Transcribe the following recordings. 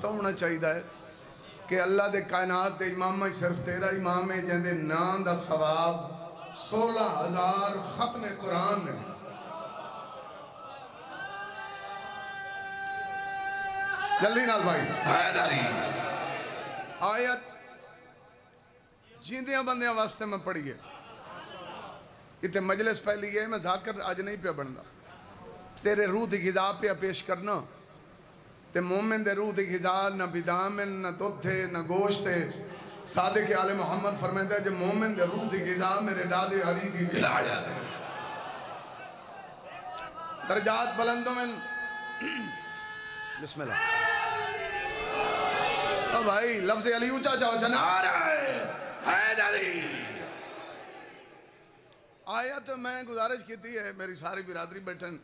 पता होना चाहिए है कि अल्लाह के कायनात के इमाम सिर्फ तेरा इमाम है जिंदे नाम का सवाब 16,000 खत्म कुरान ने। जल्दी नाल भाई हैदरी आयत जींदिया बंदिया वास्ते मैं पढ़ी है। इतने मजलिस पहली है, मैं जाकर अज नहीं पे बनता। तेरे रूह की गिजा पे पेश करना ते मोमिन दे रूह की गिजा न बिदामिन न दुध है न गोश्त है। सादिक आले मोहम्मद फरमाते जो मोमिन दे रूह की गिजा मेरे डाले हरी की विलायत है। दरजात बुलंदों में बिस्मिल्लाह। तो भाई लफ्ज़ अली ऊंचा चाहो नारा हैदरी। आया तो मैं गुजारिश की है मेरी सारी बिरादरी बैठन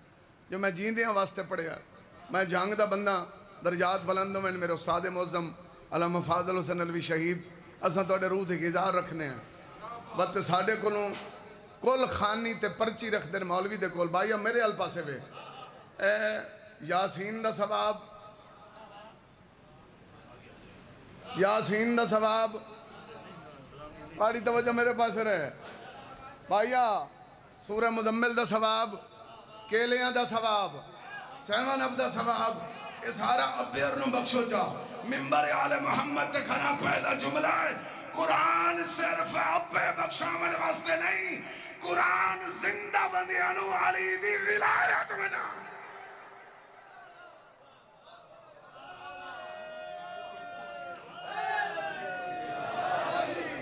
जो मैं जींदिया वास्ते पढ़िया। मैं जंग का बंदा दरजात बुलंदों में मेरे उस्ताद मुअज़्ज़म अल्लामा फ़ाज़िल हुसैन अलवी शहीद असां तुहाडे रूह दी गिज़ा रखने हैं। बस साडे कोलों कुल खानी ते पर्ची रखते हैं मौलवी दे कोल। भाई मेरे अल पासे वे यासीन दा सवाब, यासीन दा सवाब बड़ी तवज्जो मेरे पास रहे भाईया। सूरह मुज़म्मिल दा सवाब, केलियां दा सवाब, सेवन अब दा सवाब, ये सारा अब्बेर नु बख्शो जा। मिंबर आले मोहम्मद ते खड़ा पहला जुमला है कुरान सिर्फ अब्बे बख्शावन वास्ते नहीं, कुरान जिंदा बंदियां नु अली दी विलायत बना।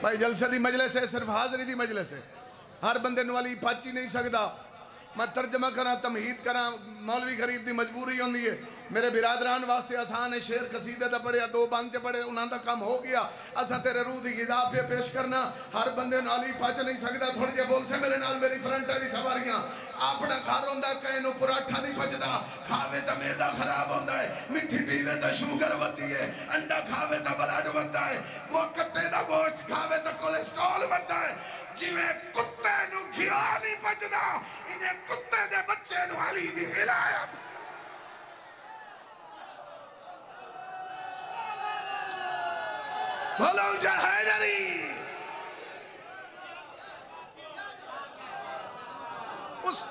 भाई जलसे दी मजलिस है, सिर्फ हाजरी दी मजलिस है। हर बंदे वाली पच ही नहीं सकता। मैं तर्जमा करा तमहीद करा मौलवी गरीब की मजबूरी होती है। मेरे बिरादरान वास्ते आसान है शेर कसीदे का पढ़िया दो बंद च पढ़े उन्होंने काम हो गया। असा तेरे रूह की गिजा पे पेश करना हर बंदे नाली पच नहीं सकता। थोड़े जे बोल से मेरे नाल मेरी फ्रंट वाली सवारियां अपना घर होंगे कहीं नूं पराठा नहीं पचता। खावे तो मैदा खराब होता है, मिठी पीवे तो शुगर बढ़ती है, अंडा खावे तो ब्लड बढ़ता है, कट्टे का गोश्त खावे तो कोलेस्ट्रॉल बढ़ता है। जिवें कुत्ते नूं घिया नहीं पचदा इन्हें कुत्ते दे बच्चे नूं अली दी विलायत। बोलो जय हैदरी। उस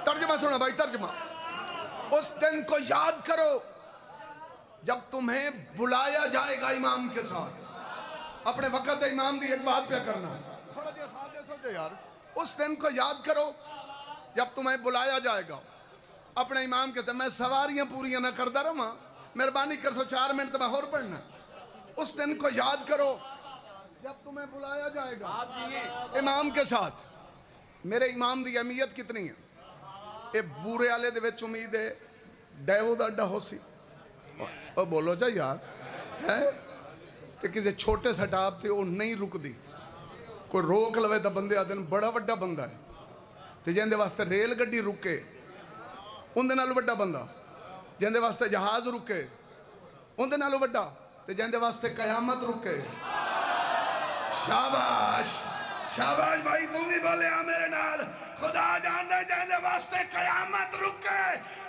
तर्जमा सुनो भाई तर्जमा। उस दिन को याद करो जब तुम्हें बुलाया जाएगा इमाम के साथ। अपने वक्त इमाम की एक बात पे करना थोड़ा देर साथ सोचो यार। उस दिन को याद करो जब तुम्हें बुलाया जाएगा अपने इमाम के साथ। मैं सवारियां पूरियां ना करता रहा, मेहरबानी कर सो 4 मिनट तो मैं और पढ़ना। उस दिन को याद करो जब तुम्हें बुलाया जाएगा इमाम के साथ। मेरे इमाम की अहमियत कितनी है। ये बूरे वाले दे विच उम्मीद है डेवो दा अड्डा हो सी। और बोलो चा यार है कि किसी छोटे सटाप से वो नहीं रुकती। कोई रोक लवे तो बंदे आते बड़ा वड्डा बंदा है तो जिंदे वास्ते रेल गड्डी रुके उनदे नालों वड्डा बंदा, जिंदे वास्ते जहाज रुके उनदे नालों वड्डा, ते जिंदे वास्ते कयामत रुके। शाबाश शाबाश भाई तुम भी बोले आ मेरे नाल। खुदा जानदा जिंदे वास्ते कयामत रुके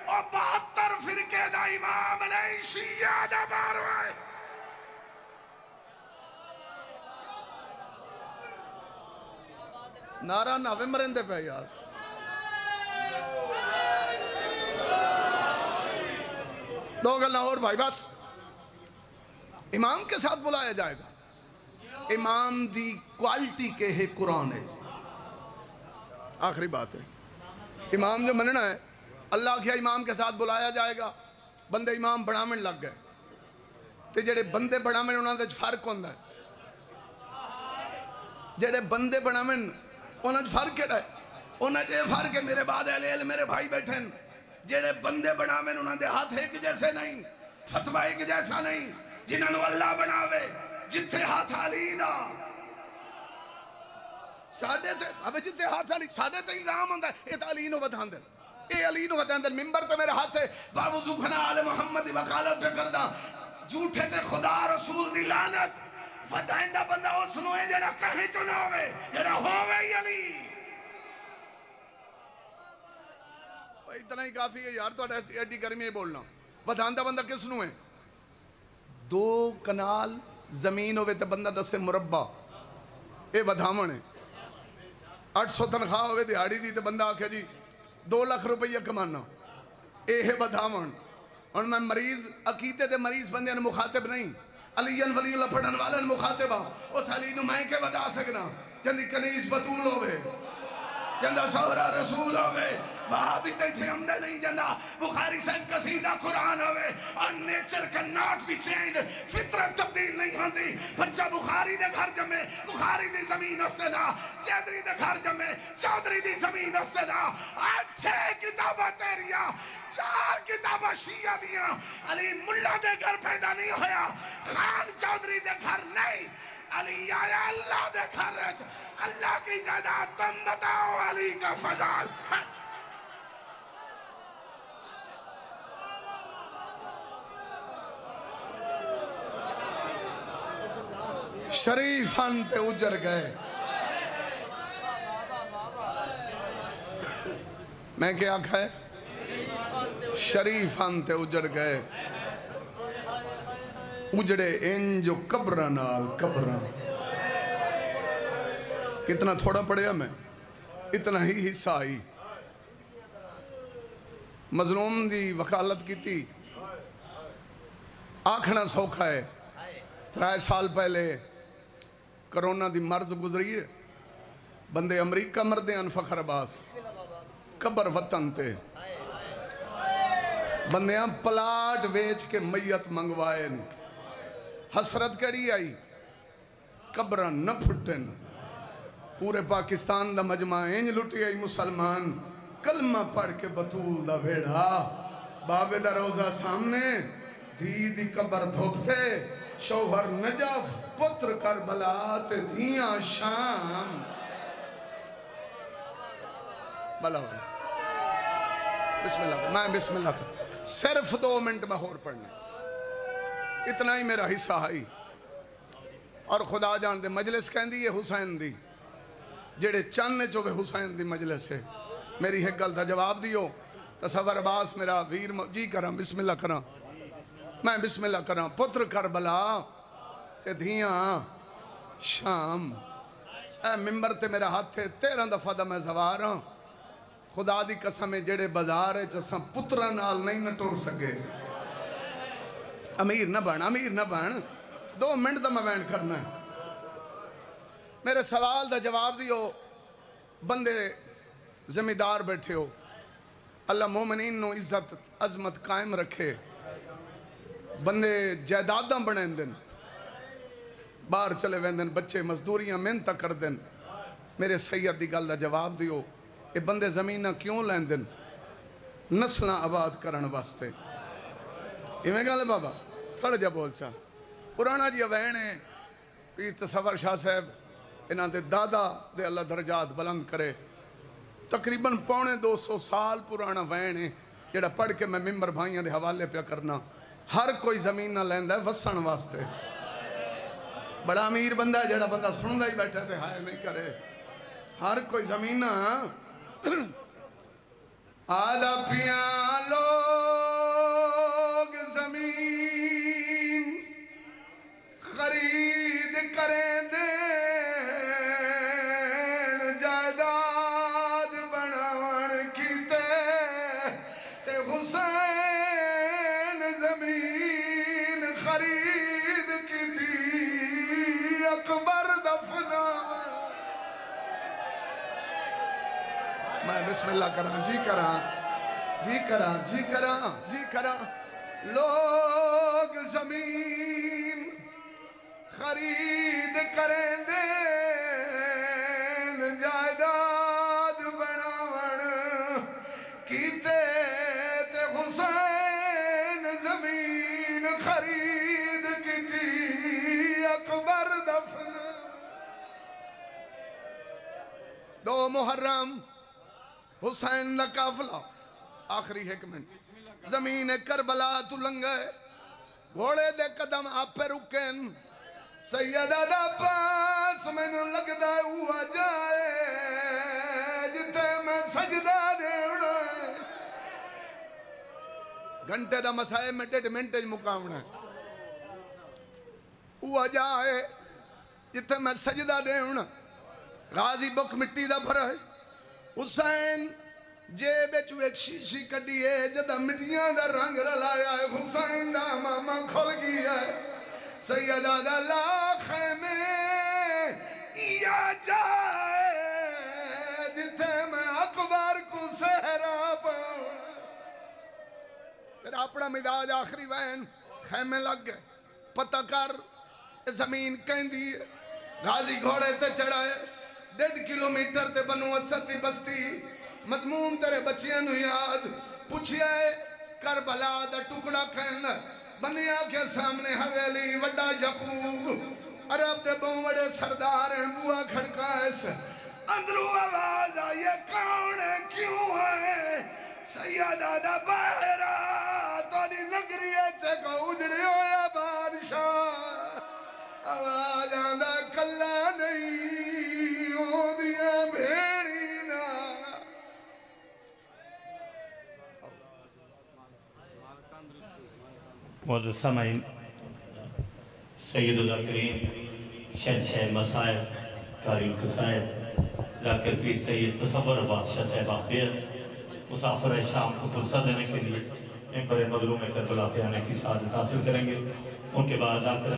और 72 फिरके दा इमाम नहीं शिया दा बारवा है। नारा नावे मरेंदे पे यार। दो गल्लां और भाई बस। इमाम के साथ बुलाया जाएगा। इमाम दी क्वालिटी के है कुरान है। आखिरी बात है इमाम जो मनना है अल्लाह के इमाम के साथ बुलाया जाएगा। बंदे इमाम बनावन लग गए तो जेडे बंदे बनावन उन्होंने फर्क होता है। जेडे बंदे बनावन उन्होंने फर्क केड़ा है। उन्होंने फर्क है मेरे बाद मेरे भाई बैठे जेडे बंदे बनावन उन्होंने हाथ एक जैसे नहीं, फतवा एक जैसा नहीं। जिन्होंने अल्लाह बनावे जिथे हाथ अली दा साडे ते अब जिथे हाथ अली साडे ते इल्जाम होंदा ए तां अली नु वधांदे ए अली नु वधांदे। मिंबर ते मेरे हाथ है बावजू खना आले मोहम्मद दी वकालत पे करदा। झूठे ते खुदा रसूल दी लानत वधांदा बंदा उस नु है जेड़ा कहीं चो ना होवे, जेड़ा होवे ही अली। इतना ही काफी है यार। तो एडी गर्मी बोलना वधांदा बंदा किस नु है। 2 कनाल जमीन होवे तो बंदा दसे मुरब्बा, ये वधावण है। 800 तनख्वाह होवे दिहाड़ी दी तो बंदा आखे जी 2 लाख रुपया कमाना, ये वधावण। और मैं मरीज अकीदे दे मरीज बंदे मुखातिब नहीं, अलीयन वलीउल्लाह पढ़न वाले मुखातिब आ। उस अली नूं मैं के बता सकना जंदी कनीज बतूल होवे, जंदा सोहरा रसूल होवे, वहां भी तो इतने आमदे नहीं जंदा बुखारी साहब कसीदा कुरान होवे और nature can not be change, फितरत तब्दील नहीं होती। बच्चा बुखारी दे घर जमे, बुखारी दी जमीन उसते ना, चौधरी दे घर जमे, चौधरी दी जमीन उसते ना। अच्छे किताबा तेरिया, 4 किताबा शिया दिया, अली मुल्ला दे घर पैदा नहीं होया, खान चौधरी दे घर नहीं, अली आया अल्लाह दे घर, अल्लाह की जायदाद। तुम बताओ अली का फजाल। शरीफन ते उजड़ गए। मैं क्या आखा है? शरीफन ते उजड़ गए, उजड़े इन जो कब्र नाल कब्र। कितना थोड़ा पढ़िया मैं, इतना ही हिस्सा आई। मजलूम दी वकालत की थी, आखना सौखा है। 3 साल पहले कोरोना दी मर्ज गुजरी है, बंदे अमरीका मरदे हैं, फखर अब्बास कबर वतन ते बंदे प्लाट वेच के मैयत मंगवाए। हसरत कड़ी आई, कब्र न फुटन। पूरे पाकिस्तान दा मजमा इंज लुटी आई, मुसलमान कलमा पढ़ के बतूल दा वेड़ा, बाबे दा रोजा सामने, धी दी कबर धोखे, शौहर नजफ, पुत्र करबला ते धियां शाम। भला बिस्मिल्लाह, मैं बिस्मिल्लाह, सिर्फ 2 मिनट में होर पढ़ने, इतना ही मेरा हिस्सा है। और खुदा जान दे मजलिस कहती है हुसैन दी, जेड़े चन्न चोवे हुसैन दी मजलिस है। मेरी एक गल का जवाब दियो, तसव्वुर अब्बास मेरा वीर जी करा, बिस्मिल्लाह करा, मैं बिस्मिल्लाह करा। पुत्र करबला ते धियां शाम। ए मिंबर ते मेरा हाथ है, 13 दफा दा मैं सवार हाँ। खुदा दी कसम है, जेड़े बाजार असा पुत्रा नाल नहीं न टुर सके। अमीर न बन, अमीर न बन, 2 मिनट का मैं वैन करना है। मेरे सवाल का जवाब दियो। बंदे जिम्मेदार बैठे हो, अल्लाह मोमिनीन नो इज्जत अजमत कायम रखे। बंदे जायदादा बने दिन, बाहर चले वेंदे, बच्चे मजदूरियां मेहनत कर देन। मेरे सैयद की गल का जवाब दियो, ये बंदे जमीन क्यों लेंदे? नस्ल आबाद करने वास्ते। इवें गल है बाबा, थोड़ा जा बोल चा। पुराना जी वैन है, पीर तसव्वुर शाह साहब, इन्हों के दादा दे अल्लाह दर्जात बुलंद करे। तकरीबन 250 साल पुराना वैन है, जेड़ा पढ़ के मैं मिंबर भाइयों के हवाले पे करना। हर कोई जमीन ना लैंदा वसन वास्ते। बड़ा अमीर बंदा है, जेड़ा बंदा सुनता ही बैठा तो हाय नहीं करे। हर कोई जमीन आदा पिया लोग जमीन खरीद करें दे, जायदाद बनावन कीते ते हुसैन जमीन खरीद की थी, अकबर दफना। मैं बिस्मिल्लाह करा जी करा जी करा जी करा जी करा। लोग जमीन खरीद करें दे, जायदाद बनावन कीते ते हुसैन जमीन खरीद की थी, अकबर दफन। 2 मुहर्रम हुसैन का काफिला, आखिरी 1 मिनट, जमीन करबला तू लंघे, घोड़े दे कदम आपे रुकन। सैयदा दा पास मैनू लगदा हुआ जाए, जिथे मैं सजदा देना। घंटे का मसाए में 1.5 मिनट मुकावना। वो जाए जिथे मैं सजदा देना। गाजी बुक मिट्टी दा भरा है। हुसैन जेब एक शीशी कड़ी है, जदा मिट्टियां दा रंग रलाया है, हुसैन दा मामा खुल गया है। सैयदा दा लाख में या जाए जिथे मैं अकबर को सहरा पाऊं। फिर अपना मिजाज आखिरी वैन खैमे लग गए। पता कर जमीन कहती है। गाजी घोड़े ते चढ़ाए 1.5 किलोमीटर ते बनू असद दी बस्ती। मजमून तेरे बच्चियां नु याद पुछिया करबला दा टुकड़ा कहना। बंदियां के सामने हवेली वड्डा यकूब अरब दे बहुत बड़े सरदार हैं। बुआ खड़काए अंदरों आवाज आई है, कौन है क्यों है? सैयदा दा बहरा तोड़ी नगरी च को उजड़े होया बादशाह। आवाज आंदा कल्ला नहीं ओदिया भेड़ी ना। मौजूद समाइन सैयदुल करीम शहंशाह मसाइब कारी कसायद जाकिर पीर सैयद तसव्वुर बादशाह साहब आफियत मुसाफिर शाम को पुरसा देने के लिए इन बड़े मजलूम करबला पे आने की सादत हासिल करेंगे। उनके बाद आकर